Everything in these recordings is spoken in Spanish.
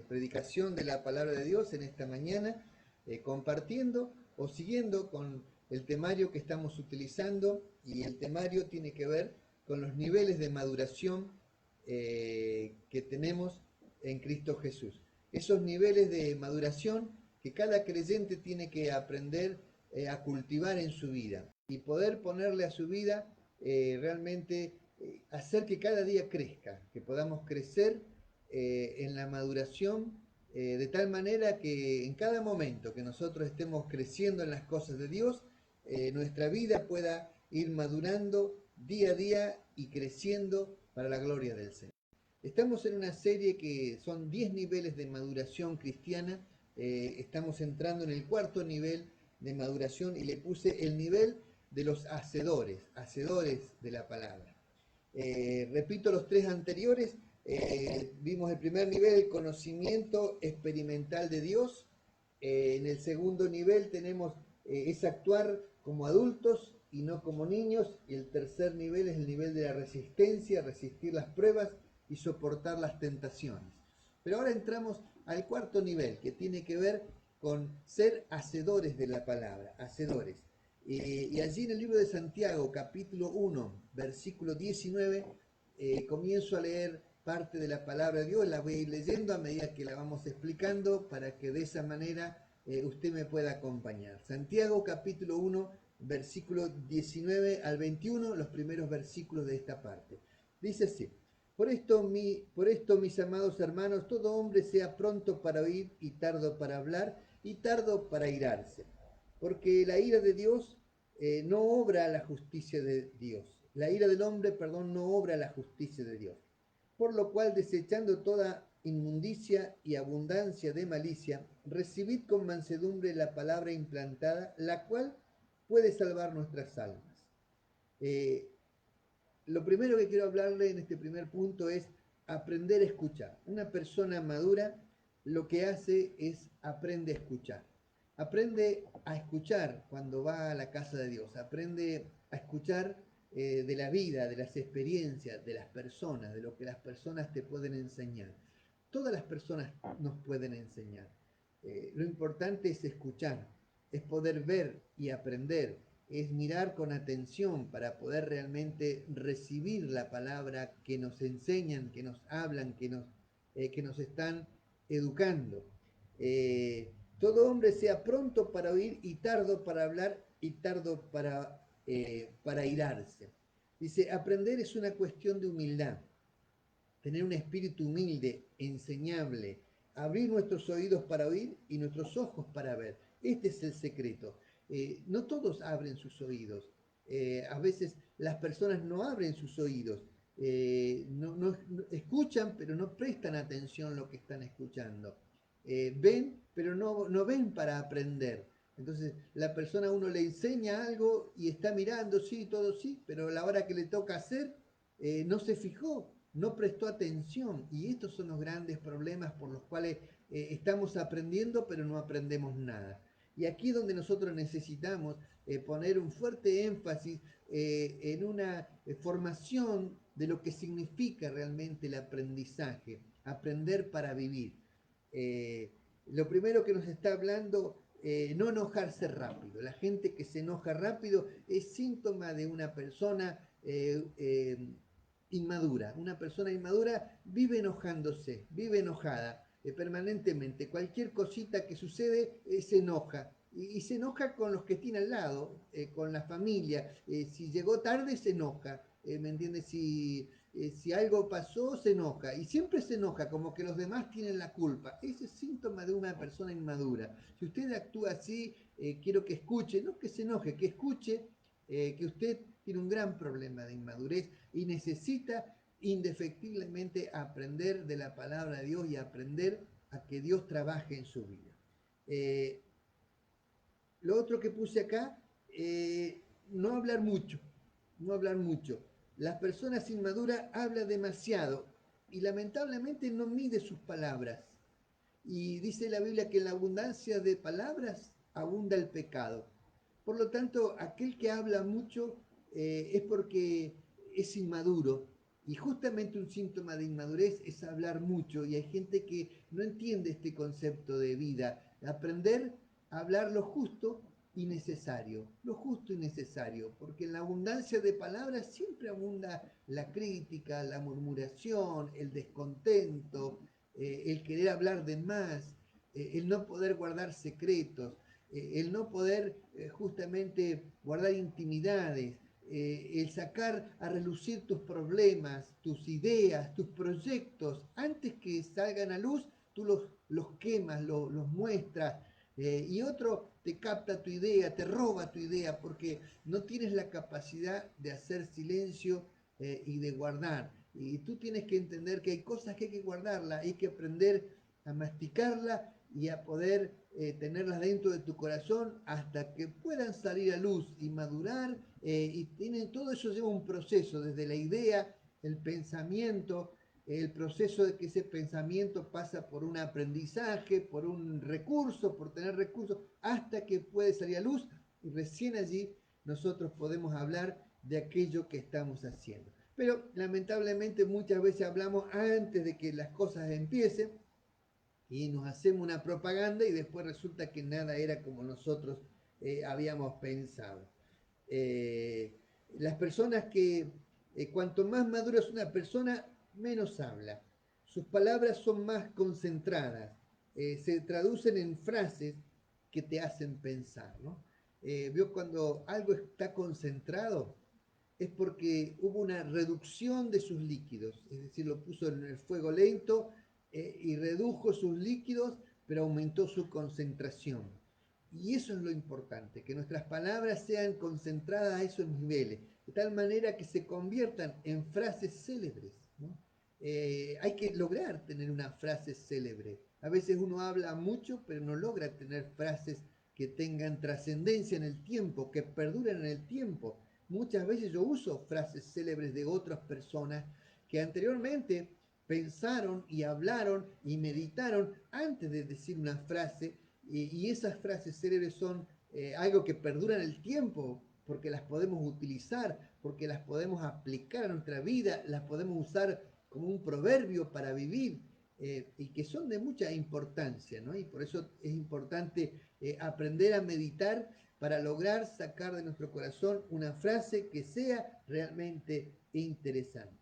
predicación de la palabra de Dios en esta mañana, compartiendo o siguiendo con el temario que estamos utilizando, y el temario tiene que ver con los niveles de maduración que tenemos en Cristo Jesús. Esos niveles de maduración que cada creyente tiene que aprender a cultivar en su vida y poder ponerle a su vida realmente hacer que cada día crezca, que podamos crecer en la maduración de tal manera que en cada momento que nosotros estemos creciendo en las cosas de Dios, nuestra vida pueda ir madurando día a día y creciendo para la gloria del Señor. Estamos en una serie que son 10 niveles de maduración cristiana. Estamos entrando en el cuarto nivel de maduración y le puse el nivel de los hacedores de la palabra. Repito los tres anteriores. Vimos el primer nivel, el conocimiento experimental de Dios. En el segundo nivel tenemos es actuar como adultos y no como niños. Y el tercer nivel es el nivel de la resistencia, resistir las pruebas y soportar las tentaciones. Pero ahora entramos al cuarto nivel, que tiene que ver con ser hacedores de la palabra, hacedores. Y allí en el libro de Santiago, capítulo 1, versículo 19, comienzo a leer parte de la palabra de Dios. La voy a ir leyendo a medida que la vamos explicando para que de esa manera usted me pueda acompañar. Santiago capítulo 1, versículo 19 al 21, los primeros versículos de esta parte. Dice así: por esto, mis amados hermanos, todo hombre sea pronto para oír y tardo para hablar y tardo para airarse. Porque la ira de Dios no obra la justicia de Dios. La ira del hombre, no obra la justicia de Dios. Por lo cual, desechando toda inmundicia y abundancia de malicia, recibid con mansedumbre la palabra implantada, la cual puede salvar nuestras almas. Lo primero que quiero hablarle en este primer punto es aprender a escuchar. Una persona madura lo que hace es aprende a escuchar. Aprende a escuchar cuando va a la casa de Dios. Aprende a escuchar de la vida, de las experiencias, de las personas, de lo que las personas te pueden enseñar. Todas las personas nos pueden enseñar. Lo importante es escuchar, es poder ver y aprender, es mirar con atención para poder realmente recibir la palabra que nos enseñan, que nos hablan, que nos están educando. Todo hombre sea pronto para oír y tardo para hablar y tardo para airarse. Dice, aprender es una cuestión de humildad, tener un espíritu humilde, enseñable, abrir nuestros oídos para oír y nuestros ojos para ver. Este es el secreto. No todos abren sus oídos. A veces las personas no abren sus oídos. No escuchan, pero no prestan atención a lo que están escuchando. Ven, pero no ven para aprender. Entonces la persona a uno le enseña algo y está mirando, sí, todo sí, pero a la hora que le toca hacer, no se fijó, no prestó atención. Y estos son los grandes problemas por los cuales estamos aprendiendo, pero no aprendemos nada. Y aquí es donde nosotros necesitamos poner un fuerte énfasis en una formación de lo que significa realmente el aprendizaje, aprender para vivir. Lo primero que nos está hablando, no enojarse rápido. La gente que se enoja rápido es síntoma de una persona inmadura. Una persona inmadura vive enojándose, vive enojada permanentemente. Cualquier cosita que sucede se enoja. Y se enoja con los que tiene al lado, con la familia. Si llegó tarde, se enoja. ¿Me entiendes? Si algo pasó, se enoja. Y siempre se enoja, como que los demás tienen la culpa. Ese es síntoma de una persona inmadura. Si usted actúa así, quiero que escuche, no que se enoje, que escuche que usted tiene un gran problema de inmadurez y necesita indefectiblemente aprender de la palabra de Dios y aprender a que Dios trabaje en su vida. Lo otro que puse acá, no hablar mucho, no hablar mucho. Las personas inmaduras hablan demasiado y lamentablemente no mide sus palabras. Y dice la Biblia que en la abundancia de palabras abunda el pecado. Por lo tanto, aquel que habla mucho es porque es inmaduro Y justamente un síntoma de inmadurez es hablar mucho, y hay gente que no entiende este concepto de vida. Aprender a hablar lo justo y necesario, porque en la abundancia de palabras siempre abunda la crítica, la murmuración, el descontento, el querer hablar de más, el no poder guardar secretos, el no poder justamente guardar intimidades, el sacar a relucir tus problemas, tus ideas, tus proyectos, antes que salgan a luz, tú los quemas, los muestras, y otro te capta tu idea, te roba tu idea, porque no tienes la capacidad de hacer silencio y de guardar. Y tú tienes que entender que hay cosas que hay que guardarlas, hay que aprender a masticarla y a poder tenerlas dentro de tu corazón hasta que puedan salir a luz y madurar. Todo eso lleva un proceso, desde la idea, el pensamiento, el proceso de que ese pensamiento pasa por un aprendizaje, por un recurso, por tener recursos, hasta que puede salir a luz, y recién allí nosotros podemos hablar de aquello que estamos haciendo. Pero lamentablemente muchas veces hablamos antes de que las cosas empiecen, y nos hacemos una propaganda y después resulta que nada era como nosotros habíamos pensado. Eh, las personas que, cuanto más madura es una persona, menos habla. Sus palabras son más concentradas, se traducen en frases que te hacen pensar, ¿no? Vio cuando algo está concentrado, es porque hubo una reducción de sus líquidos, es decir, lo puso en el fuego lento y redujo sus líquidos, pero aumentó su concentración. Y eso es lo importante, que nuestras palabras sean concentradas a esos niveles, de tal manera que se conviertan en frases célebres, ¿no? Hay que lograr tener una frase célebre. A veces uno habla mucho, pero no logra tener frases que tengan trascendencia en el tiempo, que perduren en el tiempo. Muchas veces yo uso frases célebres de otras personas que anteriormente pensaron y hablaron y meditaron antes de decir una frase, y esas frases célebres son algo que perdura en el tiempo, porque las podemos utilizar, porque las podemos aplicar a nuestra vida, las podemos usar como un proverbio para vivir, y que son de mucha importancia, ¿no? Y por eso es importante aprender a meditar para lograr sacar de nuestro corazón una frase que sea realmente interesante.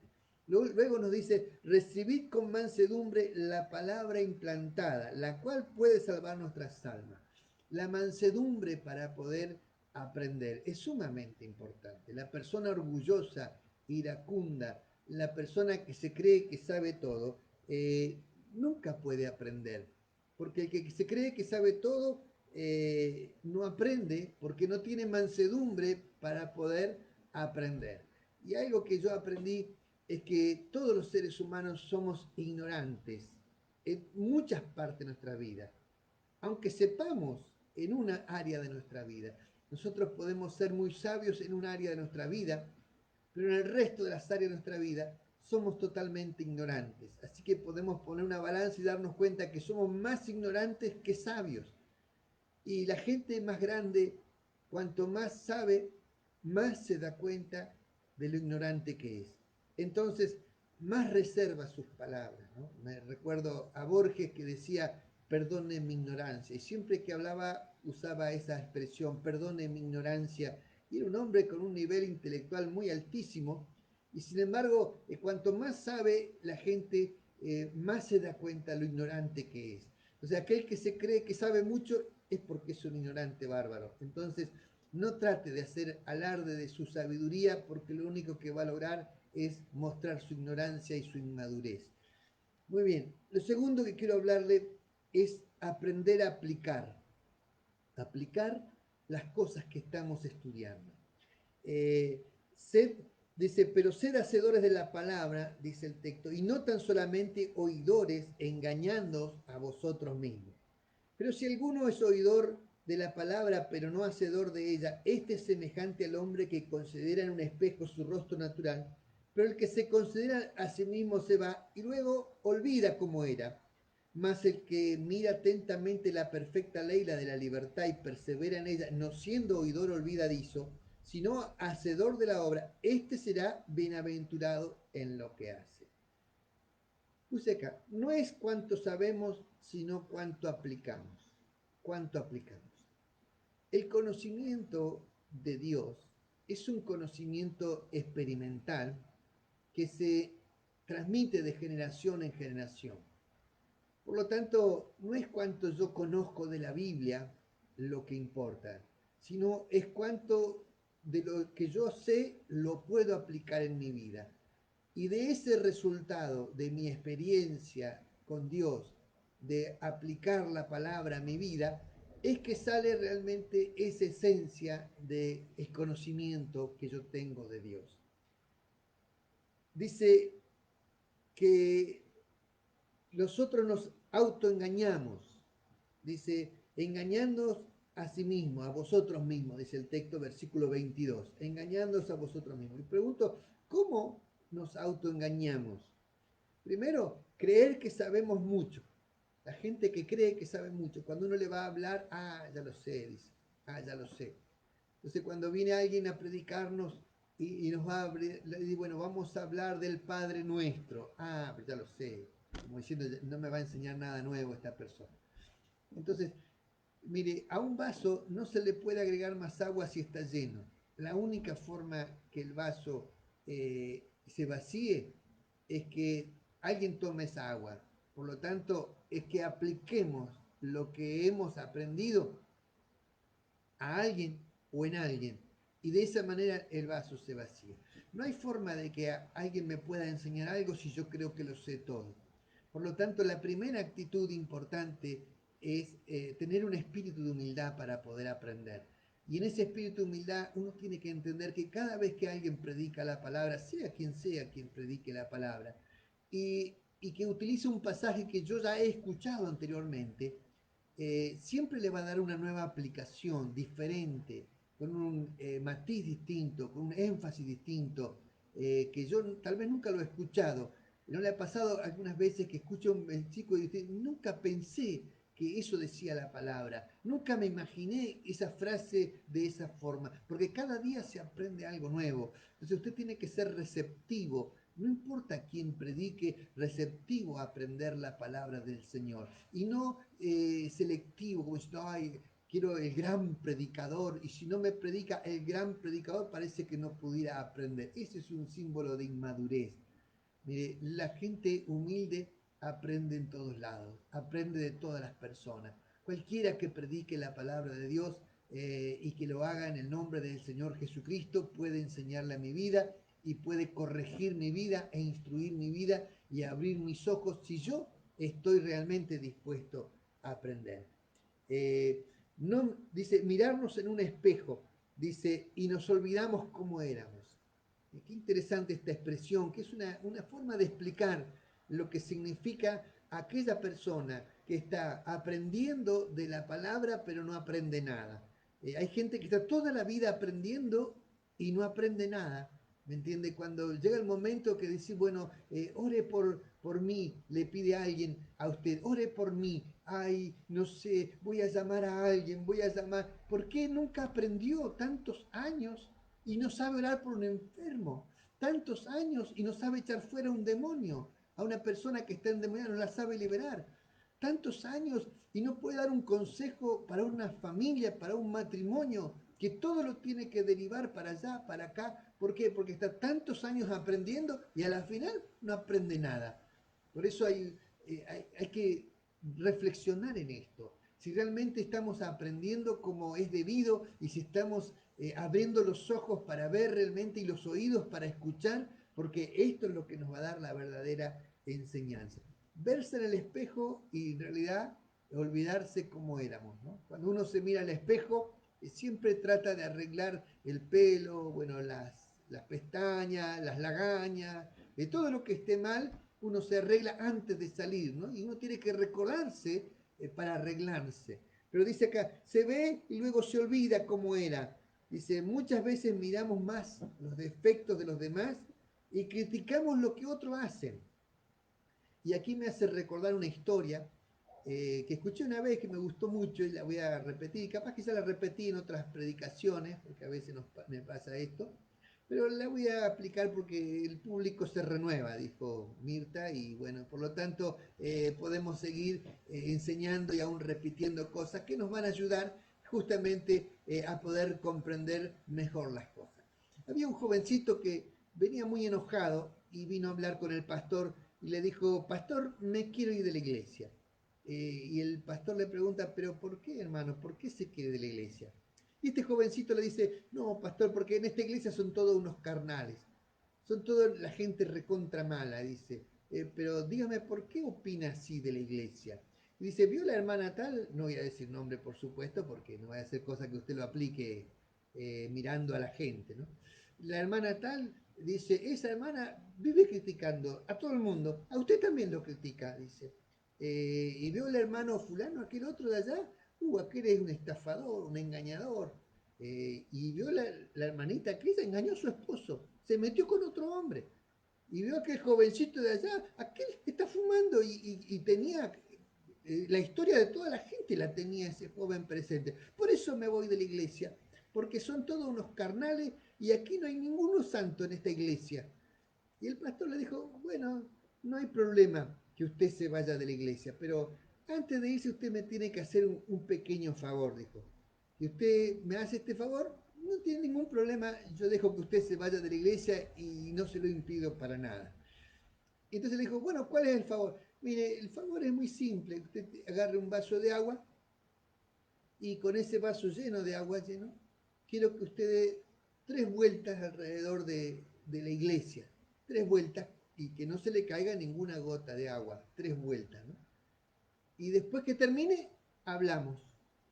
Luego nos dice, recibid con mansedumbre la palabra implantada, la cual puede salvar nuestras almas. La mansedumbre para poder aprender es sumamente importante. La persona orgullosa, iracunda, la persona que se cree que sabe todo, nunca puede aprender. Porque el que se cree que sabe todo no aprende, porque no tiene mansedumbre para poder aprender. Y algo que yo aprendí es que todos los seres humanos somos ignorantes en muchas partes de nuestra vida. Aunque sepamos en una área de nuestra vida, nosotros podemos ser muy sabios en un área de nuestra vida, pero en el resto de las áreas de nuestra vida somos totalmente ignorantes. Así que podemos poner una balanza y darnos cuenta que somos más ignorantes que sabios. Y la gente más grande, cuanto más sabe, más se da cuenta de lo ignorante que es. Entonces, más reserva sus palabras, ¿no? Me recuerdo a Borges que decía, perdone mi ignorancia. Y siempre que hablaba usaba esa expresión, perdone mi ignorancia. Y era un hombre con un nivel intelectual muy altísimo. Y sin embargo, cuanto más sabe la gente, más se da cuenta de lo ignorante que es. O sea, aquel que se cree que sabe mucho es porque es un ignorante bárbaro. Entonces, no trate de hacer alarde de su sabiduría, porque lo único que va a lograr es mostrar su ignorancia y su inmadurez. Muy bien, lo segundo que quiero hablarle es aprender a aplicar las cosas que estamos estudiando. Eh, sed, dice, pero sed hacedores de la palabra, dice el texto, y no tan solamente oidores, engañándoos a vosotros mismos. Pero si alguno es oidor de la palabra, pero no hacedor de ella, este es semejante al hombre que considera en un espejo su rostro natural, pero el que se considera a sí mismo se va y luego olvida cómo era. Mas el que mira atentamente la perfecta ley, la de la libertad, y persevera en ella, no siendo oidor olvidadizo, sino hacedor de la obra, este será bienaventurado en lo que hace. Puse acá, no es cuánto sabemos, sino cuánto aplicamos. Cuánto aplicamos. El conocimiento de Dios es un conocimiento experimental que se transmite de generación en generación. Por lo tanto, no es cuánto yo conozco de la Biblia lo que importa, sino es cuánto de lo que yo sé lo puedo aplicar en mi vida. Y de ese resultado, de mi experiencia con Dios, de aplicar la palabra a mi vida, es que sale realmente esa esencia de conocimiento que yo tengo de Dios. Dice que nosotros nos autoengañamos, dice, engañándoos a sí mismos, a vosotros mismos, dice el texto, versículo 22, engañándoos a vosotros mismos. Y pregunto, ¿cómo nos autoengañamos? Primero, creer que sabemos mucho. La gente que cree que sabe mucho, cuando uno le va a hablar, ya lo sé, dice, ya lo sé. Entonces, cuando viene alguien a predicarnos y nos va a abrir, le digo, bueno, vamos a hablar del Padre Nuestro. Pero ya lo sé. Como diciendo, no me va a enseñar nada nuevo esta persona. Entonces, mire, a un vaso no se le puede agregar más agua si está lleno. La única forma que el vaso se vacíe es que alguien tome esa agua. Por lo tanto, es que apliquemos lo que hemos aprendido a alguien o en alguien. Y de esa manera el vaso se vacía. No hay forma de que alguien me pueda enseñar algo si yo creo que lo sé todo. Por lo tanto, la primera actitud importante es tener un espíritu de humildad para poder aprender. Y en ese espíritu de humildad uno tiene que entender que cada vez que alguien predica la palabra, sea quien predique la palabra, y que utilice un pasaje que yo ya he escuchado anteriormente, siempre le va a dar una nueva aplicación diferente, con un matiz distinto, con un énfasis distinto, que yo tal vez nunca lo he escuchado. ¿No le ha pasado algunas veces que escucho un versículo y dice, nunca pensé que eso decía la palabra, nunca me imaginé esa frase de esa forma, porque cada día se aprende algo nuevo. Entonces usted tiene que ser receptivo, no importa quién predique, receptivo a aprender la palabra del Señor. Y no selectivo, como si no, ay, quiero el gran predicador, y si no me predica el gran predicador, parece que no pudiera aprender. Ese es un símbolo de inmadurez. Mire, la gente humilde aprende en todos lados, aprende de todas las personas. Cualquiera que predique la palabra de Dios y que lo haga en el nombre del Señor Jesucristo puede enseñarle a mi vida y puede corregir mi vida e instruir mi vida y abrir mis ojos si yo estoy realmente dispuesto a aprender. No, dice, mirarnos en un espejo, dice, y nos olvidamos cómo éramos. Qué interesante esta expresión, que es una forma de explicar lo que significa aquella persona que está aprendiendo de la palabra pero no aprende nada. Hay gente que está toda la vida aprendiendo y no aprende nada. ¿Me entiende? Cuando llega el momento que decir, bueno, ore por mí, le pide a alguien a usted, ore por mí, ay, no sé, voy a llamar a alguien, voy a llamar. ¿Por qué nunca aprendió tantos años y no sabe orar por un enfermo? Tantos años y no sabe echar fuera un demonio. A una persona que está endemoniada no la sabe liberar. Tantos años y no puede dar un consejo para una familia, para un matrimonio, que todo lo tiene que derivar para allá, para acá. ¿Por qué? Porque está tantos años aprendiendo y a la final no aprende nada. Por eso hay que reflexionar en esto. Si realmente estamos aprendiendo como es debido y si estamos abriendo los ojos para ver realmente y los oídos para escuchar, porque esto es lo que nos va a dar la verdadera enseñanza. Verse en el espejo y en realidad olvidarse cómo éramos, ¿no? Cuando uno se mira al espejo, siempre trata de arreglar el pelo, bueno, las pestañas, las lagañas, de todo lo que esté mal, uno se arregla antes de salir, ¿no? Y uno tiene que recordarse para arreglarse. Pero dice acá, se ve y luego se olvida cómo era. Dice, muchas veces miramos más los defectos de los demás y criticamos lo que otros hacen. Y aquí me hace recordar una historia que escuché una vez que me gustó mucho y la voy a repetir, capaz que ya la repetí en otras predicaciones, porque a veces me pasa esto, pero la voy a aplicar porque el público se renueva, dijo Mirta, y bueno, por lo tanto podemos seguir enseñando y aún repitiendo cosas que nos van a ayudar justamente a poder comprender mejor las cosas. Había un jovencito que venía muy enojado y vino a hablar con el pastor y le dijo, pastor, me quiero ir de la iglesia. Y el pastor le pregunta, pero ¿por qué, hermano? ¿Por qué se quiere de la iglesia? Y este jovencito le dice, no, pastor, porque en esta iglesia son todos unos carnales, son toda la gente recontra mala, dice. Pero dígame, ¿por qué opina así de la iglesia? Y dice, ¿vio la hermana tal? No voy a decir nombre, por supuesto, porque no va a ser cosa que usted lo aplique mirando a la gente, ¿no? La hermana tal dice, esa hermana vive criticando a todo el mundo, a usted también lo critica, dice. Y veo el hermano fulano, aquel otro de allá, aquel es un estafador, un engañador. Y vio la hermanita aquella, engañó a su esposo, se metió con otro hombre. Y vio aquel jovencito de allá, aquel está fumando y tenía la historia de toda la gente, la tenía ese joven presente. Por eso me voy de la iglesia, porque son todos unos carnales y aquí no hay ninguno santo en esta iglesia. Y el pastor le dijo, bueno, no hay problema que usted se vaya de la iglesia, pero antes de irse usted me tiene que hacer un pequeño favor, dijo. Si usted me hace este favor, no tiene ningún problema, yo dejo que usted se vaya de la iglesia y no se lo impido para nada. Y entonces le dijo, bueno, ¿cuál es el favor? Mire, el favor es muy simple, usted agarre un vaso de agua y con ese vaso lleno de agua lleno, quiero que usted dé 3 vueltas alrededor de la iglesia, 3 vueltas y que no se le caiga ninguna gota de agua, 3 vueltas, ¿no? Y después que termine, hablamos.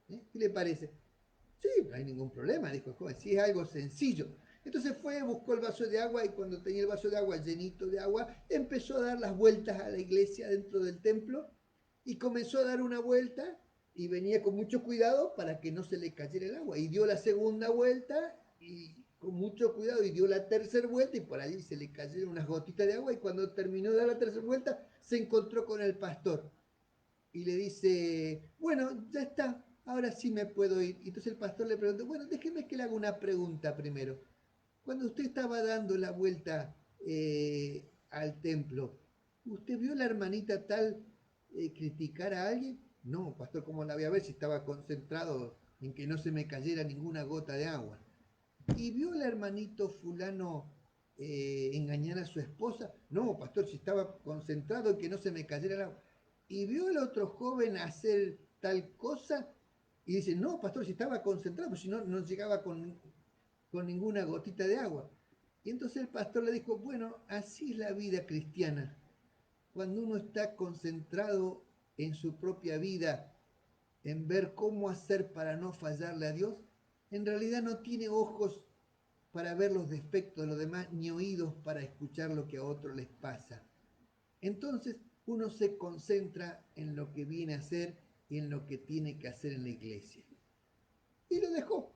¿Qué le parece? Sí, no hay ningún problema, dijo el joven, sí es algo sencillo. Entonces fue, buscó el vaso de agua y cuando tenía el vaso de agua llenito de agua, empezó a dar las vueltas a la iglesia dentro del templo y comenzó a dar una vuelta y venía con mucho cuidado para que no se le cayera el agua. Y dio la segunda vuelta y con mucho cuidado y dio la tercera vuelta y por allí se le cayeron unas gotitas de agua y cuando terminó de dar la tercera vuelta se encontró con el pastor y le dice, bueno, ya está, ahora sí me puedo ir. Y entonces el pastor le preguntó, bueno, déjeme que le haga una pregunta primero. Cuando usted estaba dando la vuelta al templo, ¿usted vio a la hermanita tal criticar a alguien? No, pastor, ¿cómo la voy a ver si estaba concentrado en que no se me cayera ninguna gota de agua? ¿Y vio al hermanito fulano engañar a su esposa? No, pastor, si estaba concentrado en que no se me cayera el agua. ¿Y vio al otro joven hacer tal cosa? Y dice, no, pastor, si estaba concentrado, pues si no, no llegaba con ninguna gotita de agua. Y entonces el pastor le dijo, bueno, así es la vida cristiana. Cuando uno está concentrado en su propia vida, en ver cómo hacer para no fallarle a Dios, en realidad no tiene ojos para ver los defectos de los demás, ni oídos para escuchar lo que a otros les pasa. Entonces uno se concentra en lo que viene a hacer y en lo que tiene que hacer en la iglesia. Y lo dejó.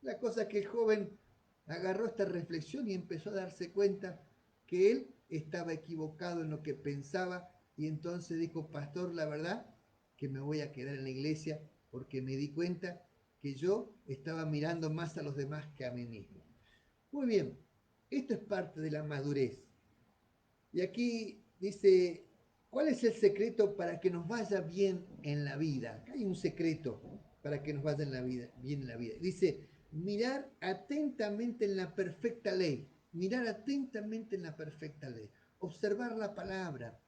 La cosa es que el joven agarró esta reflexión y empezó a darse cuenta que él estaba equivocado en lo que pensaba y entonces dijo, pastor, la verdad que me voy a quedar en la iglesia porque me di cuenta que yo estaba mirando más a los demás que a mí mismo. Muy bien, esto es parte de la madurez. Y aquí dice, ¿cuál es el secreto para que nos vaya bien en la vida? Hay un secreto para que nos vaya en la vida, bien en la vida. Dice, mirar atentamente en la perfecta ley. Mirar atentamente en la perfecta ley. Observar la palabra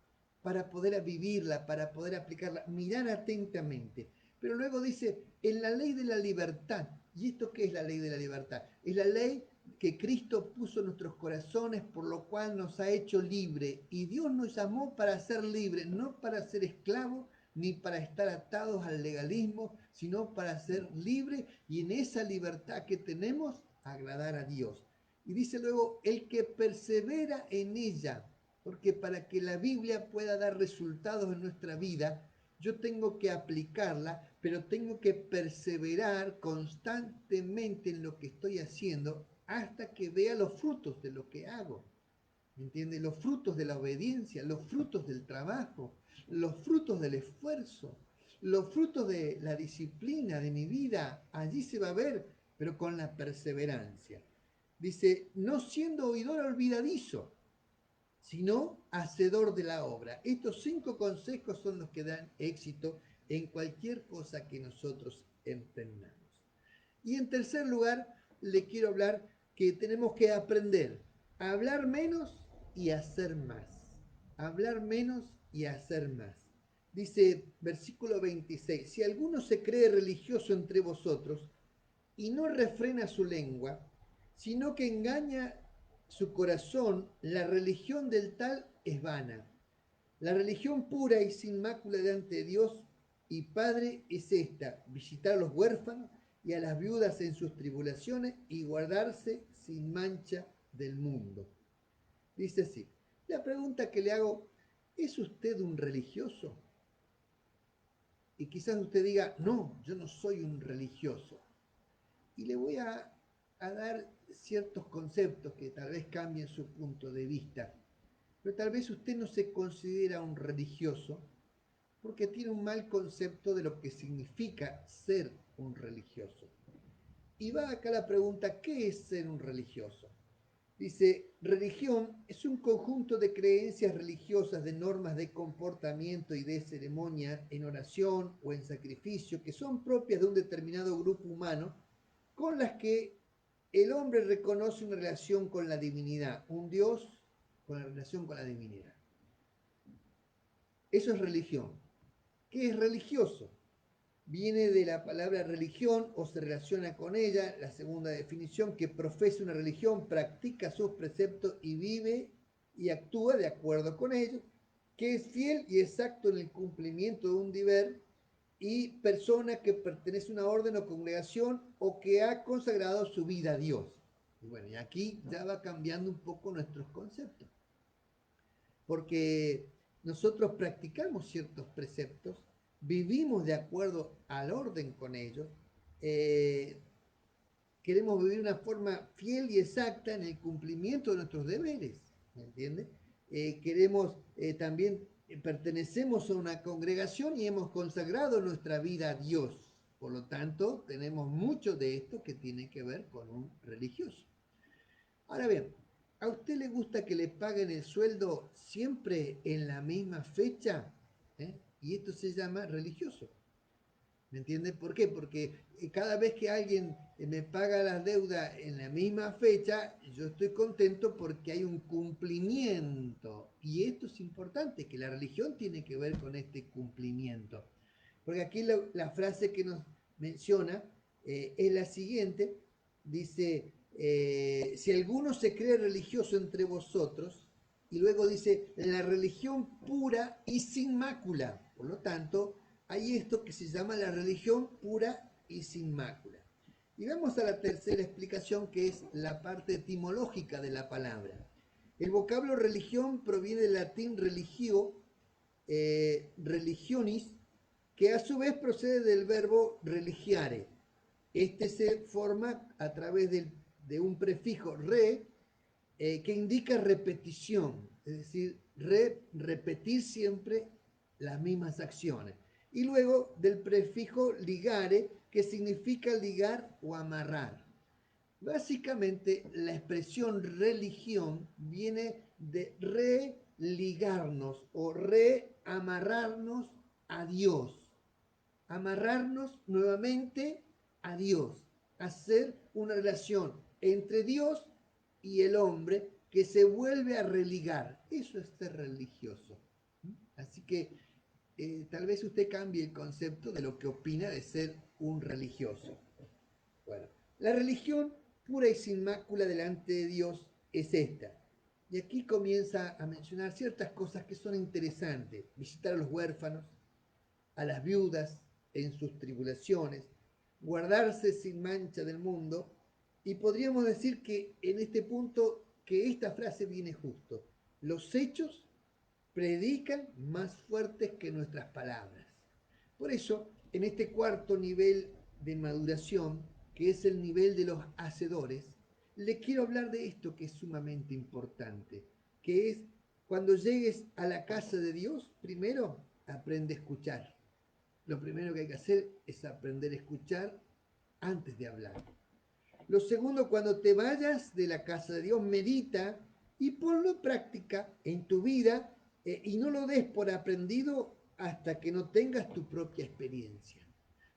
para poder vivirla, para poder aplicarla. Mirar atentamente. Pero luego dice, en la ley de la libertad. ¿Y esto qué es la ley de la libertad? Es la ley que Cristo puso en nuestros corazones, por lo cual nos ha hecho libre. Y Dios nos llamó para ser libres, no para ser esclavos, ni para estar atados al legalismo, sino para ser libres y en esa libertad que tenemos, agradar a Dios. Y dice luego, el que persevera en ella, porque para que la Biblia pueda dar resultados en nuestra vida, yo tengo que aplicarla, pero tengo que perseverar constantemente en lo que estoy haciendo hasta que vea los frutos de lo que hago. ¿Me entiende? Los frutos de la obediencia, los frutos del trabajo. los frutos del esfuerzo, los frutos de la disciplina de mi vida, allí se va a ver, pero con la perseverancia. Dice, no siendo oidor olvidadizo, sino hacedor de la obra. Estos 5 consejos son los que dan éxito en cualquier cosa que nosotros emprendamos. Y en tercer lugar, le quiero hablar que tenemos que aprender a hablar menos y a hacer más. Hablar menos y a hacer más. Dice versículo 26, si alguno se cree religioso entre vosotros y no refrena su lengua, sino que engaña su corazón, la religión del tal es vana. La religión pura y sin mácula delante de Dios y Padre es esta, visitar a los huérfanos y a las viudas en sus tribulaciones y guardarse sin mancha del mundo. Dice así, la pregunta que le hago, ¿es usted un religioso? Y quizás usted diga, no, yo no soy un religioso. Y le voy a dar ciertos conceptos que tal vez cambien su punto de vista. Pero tal vez usted no se considera un religioso porque tiene un mal concepto de lo que significa ser un religioso. Y va acá la pregunta, ¿qué es ser un religioso? Dice, religión es un conjunto de creencias religiosas, de normas de comportamiento y de ceremonia en oración o en sacrificio que son propias de un determinado grupo humano con las que el hombre reconoce una relación con la divinidad, un Dios con la relación con la divinidad. Eso es religión. ¿Qué es religioso? Viene de la palabra religión o se relaciona con ella, la segunda definición, que profesa una religión, practica sus preceptos y vive y actúa de acuerdo con ellos, que es fiel y exacto en el cumplimiento de un deber y persona que pertenece a una orden o congregación o que ha consagrado su vida a Dios. Y bueno, y aquí ya va cambiando un poco nuestros conceptos, porque nosotros practicamos ciertos preceptos, vivimos de acuerdo al orden con ellos, queremos vivir de una forma fiel y exacta en el cumplimiento de nuestros deberes, ¿me entiende? Queremos también, pertenecemos a una congregación y hemos consagrado nuestra vida a Dios. Por lo tanto, tenemos mucho de esto que tiene que ver con un religioso. Ahora bien, ¿a usted le gusta que le paguen el sueldo siempre en la misma fecha? Y esto se llama religioso. ¿Me entiende? ¿Por qué? Porque cada vez que alguien me paga las deudas en la misma fecha, yo estoy contento porque hay un cumplimiento. Y esto es importante, que la religión tiene que ver con este cumplimiento. Porque aquí la frase que nos menciona es la siguiente. Dice, si alguno se cree religioso entre vosotros, y luego dice, la religión pura y sin mácula. Por lo tanto, hay esto que se llama la religión pura y sin mácula. Y vamos a la tercera explicación, que es la parte etimológica de la palabra. El vocablo religión proviene del latín religio, religionis, que a su vez procede del verbo religiare. Este se forma a través de un prefijo re, que indica repetición, es decir, repetir siempre las mismas acciones. Y luego del prefijo ligare, que significa ligar o amarrar. Básicamente, la expresión religión viene de religarnos o reamarrarnos a Dios. Amarrarnos nuevamente a Dios. Hacer una relación entre Dios y el hombre que se vuelve a religar. Eso es ser religioso. Así que tal vez usted cambie el concepto de lo que opina de ser un religioso. Bueno, la religión pura y sin mácula delante de Dios es esta. Y aquí comienza a mencionar ciertas cosas que son interesantes. Visitar a los huérfanos, a las viudas en sus tribulaciones, guardarse sin mancha del mundo. Y podríamos decir que en este punto, que esta frase viene justo. Los hechos predican más fuertes que nuestras palabras. Por eso, en este cuarto nivel de maduración, que es el nivel de los hacedores, le quiero hablar de esto que es sumamente importante, que es Cuando llegues a la casa de Dios, primero aprende a escuchar. Lo primero que hay que hacer es aprender a escuchar antes de hablar. Lo segundo, cuando te vayas de la casa de Dios, medita y ponlo en práctica en tu vida y no lo des por aprendido hasta que no tengas tu propia experiencia.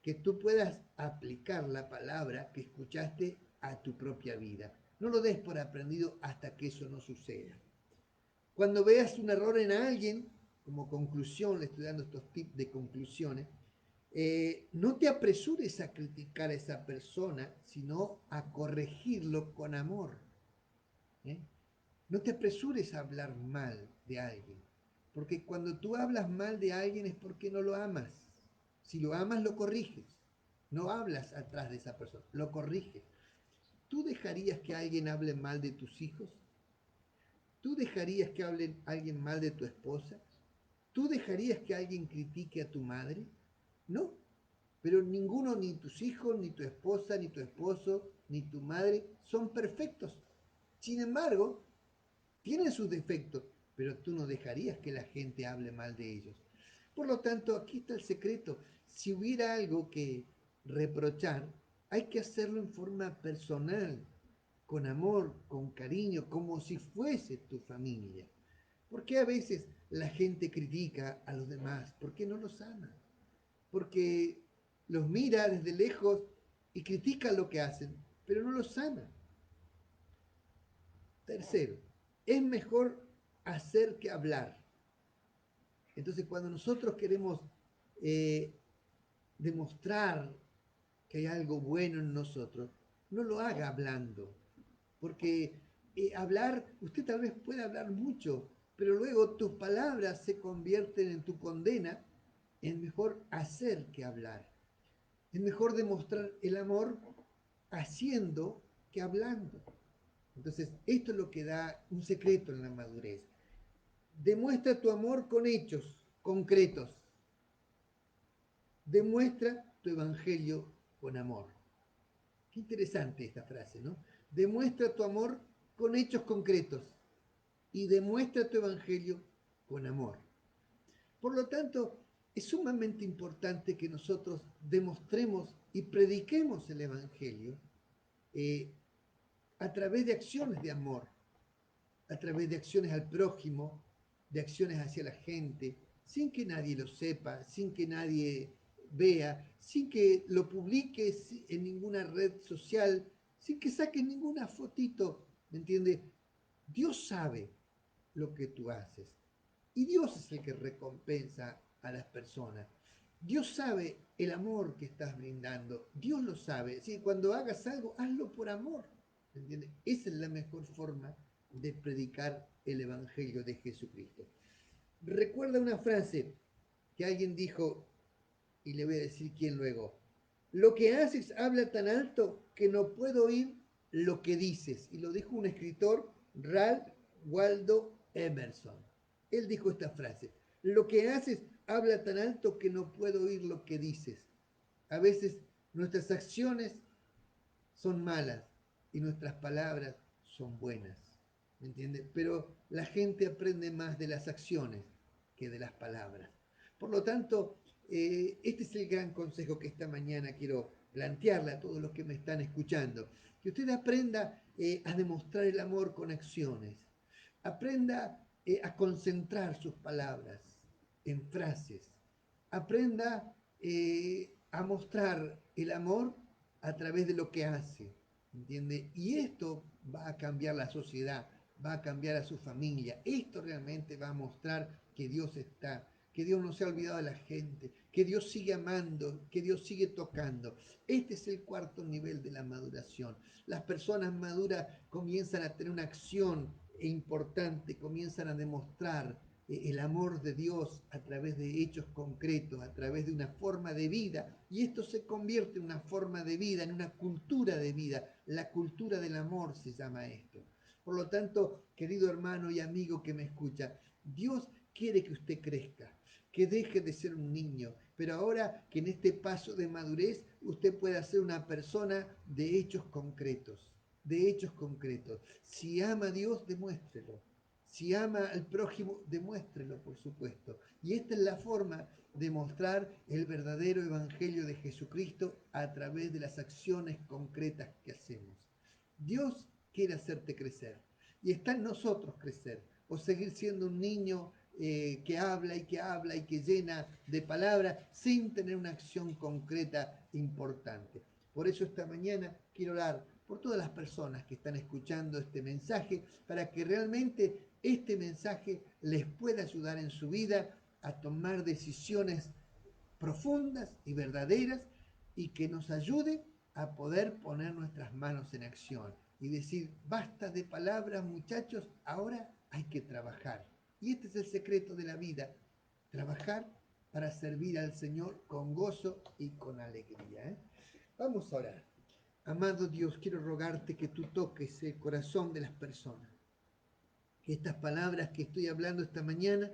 Que tú puedas aplicar la palabra que escuchaste a tu propia vida. No lo des por aprendido hasta que eso no suceda. Cuando veas un error en alguien, como conclusión, le estoy dando estos tips de conclusiones, no te apresures a criticar a esa persona, sino a corregirlo con amor. ¿eh? No te apresures a hablar mal de alguien, porque cuando tú hablas mal de alguien es porque no lo amas. Si lo amas, lo corriges. No hablas atrás de esa persona, lo corriges. ¿Tú dejarías que alguien hable mal de tus hijos? ¿Tú dejarías que hable alguien mal de tu esposa? ¿Tú dejarías que alguien critique a tu madre? No, pero ninguno, ni tus hijos, ni tu esposa, ni tu esposo, ni tu madre, son perfectos. Sin embargo, tienen sus defectos, pero tú no dejarías que la gente hable mal de ellos. Por lo tanto, aquí está el secreto. Si hubiera algo que reprochar, hay que hacerlo en forma personal, con amor, con cariño, como si fuese tu familia. ¿Por qué a veces la gente critica a los demás? Porque no los ama. Porque los mira desde lejos y critica lo que hacen, pero no los ama. Tercero, es mejor hacer que hablar. Entonces, cuando nosotros queremos eh, demostrar que hay algo bueno en nosotros, no lo haga hablando, porque hablar, usted tal vez pueda hablar mucho, pero luego tus palabras se convierten en tu condena. Es mejor hacer que hablar. Es mejor demostrar el amor haciendo que hablando. Entonces, esto es lo que da un secreto en la madurez. Demuestra tu amor con hechos concretos. Demuestra tu evangelio con amor. Qué interesante esta frase, ¿no? Demuestra tu amor con hechos concretos y demuestra tu evangelio con amor. Por lo tanto, es sumamente importante que nosotros demostremos y prediquemos el evangelio eh, a través de acciones de amor, a través de acciones al prójimo, de acciones hacia la gente, sin que nadie lo sepa, sin que nadie vea, sin que lo publiques en ninguna red social, sin que saques ninguna fotito, ¿me entiendes? Dios sabe lo que tú haces y Dios es el que recompensa a las personas. Dios sabe el amor que estás brindando, Dios lo sabe. ¿Sí? Cuando hagas algo, hazlo por amor. ¿Entiendes? Esa es la mejor forma de predicar el Evangelio de Jesucristo. Recuerda una frase que alguien dijo, y le voy a decir quién luego. Lo que haces habla tan alto que no puedo oír lo que dices. Y lo dijo un escritor, Ralph Waldo Emerson. Él dijo esta frase. Lo que haces habla tan alto que no puedo oír lo que dices. A veces nuestras acciones son malas y nuestras palabras son buenas. ¿Me entiendes? Pero la gente aprende más de las acciones que de las palabras. Por lo tanto, este es el gran consejo que esta mañana quiero plantearle a todos los que me están escuchando. Que usted aprenda a demostrar el amor con acciones. Aprenda a concentrar sus palabras en frases. Aprenda a mostrar el amor a través de lo que hace. ¿Entiende? Y esto va a cambiar la sociedad, va a cambiar a su familia. Esto realmente va a mostrar que Dios está, que Dios no se ha olvidado de la gente, que Dios sigue amando, que Dios sigue tocando. Este es el cuarto nivel de la maduración. Las personas maduras comienzan a tener una acción importante, comienzan a demostrar el amor de Dios a través de hechos concretos, a través de una forma de vida, y esto se convierte en una forma de vida, en una cultura de vida. La cultura del amor se llama esto. Por lo tanto, querido hermano y amigo que me escucha, Dios quiere que usted crezca, que deje de ser un niño, pero ahora que en este paso de madurez usted pueda ser una persona de hechos concretos, de hechos concretos. Si ama a Dios, demuéstrelo. Si ama al prójimo, demuéstrelo, por supuesto. Y esta es la forma de mostrar el verdadero evangelio de Jesucristo a través de las acciones concretas que hacemos. Dios quiere hacerte crecer y está en nosotros crecer o seguir siendo un niño que habla y que habla y que llena de palabras sin tener una acción concreta importante. Por eso esta mañana quiero orar por todas las personas que están escuchando este mensaje para que realmente este mensaje les pueda ayudar en su vida a tomar decisiones profundas y verdaderas y que nos ayude a poder poner nuestras manos en acción y decir, basta de palabras muchachos, ahora hay que trabajar. Y este es el secreto de la vida, trabajar para servir al Señor con gozo y con alegría. Vamos a orar. Amado Dios, quiero rogarte que tú toques el corazón de las personas. Que estas palabras que estoy hablando esta mañana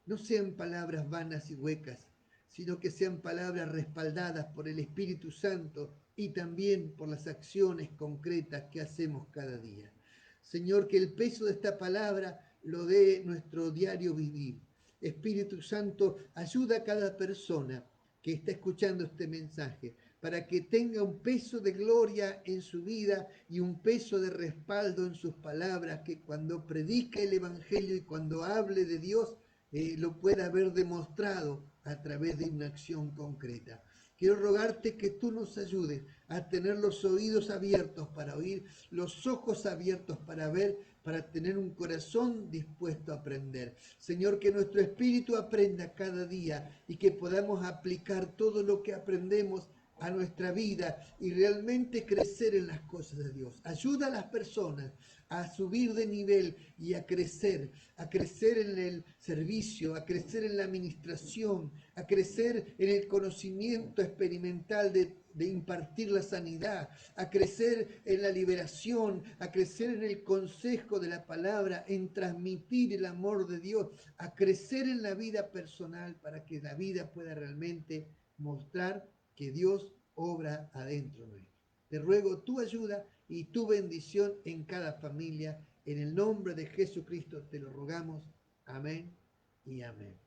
no sean palabras vanas y huecas, sino que sean palabras respaldadas por el Espíritu Santo y también por las acciones concretas que hacemos cada día. Señor, que el peso de esta palabra lo dé nuestro diario vivir. Espíritu Santo, ayuda a cada persona que está escuchando este mensaje para que tenga un peso de gloria en su vida y un peso de respaldo en sus palabras, que cuando predique el Evangelio y cuando hable de Dios, lo pueda haber demostrado a través de una acción concreta. Quiero rogarte que tú nos ayudes a tener los oídos abiertos para oír, los ojos abiertos para ver, para tener un corazón dispuesto a aprender. Señor, que nuestro espíritu aprenda cada día y que podamos aplicar todo lo que aprendemos a nuestra vida y realmente crecer en las cosas de Dios. Ayuda a las personas a subir de nivel y a crecer en el servicio, a crecer en la administración, a crecer en el conocimiento experimental de impartir la sanidad, a crecer en la liberación, a crecer en el consejo de la palabra, en transmitir el amor de Dios, a crecer en la vida personal para que la vida pueda realmente mostrar que Dios obra adentro nuestro. Te ruego tu ayuda y tu bendición en cada familia. En el nombre de Jesucristo te lo rogamos. Amén y amén.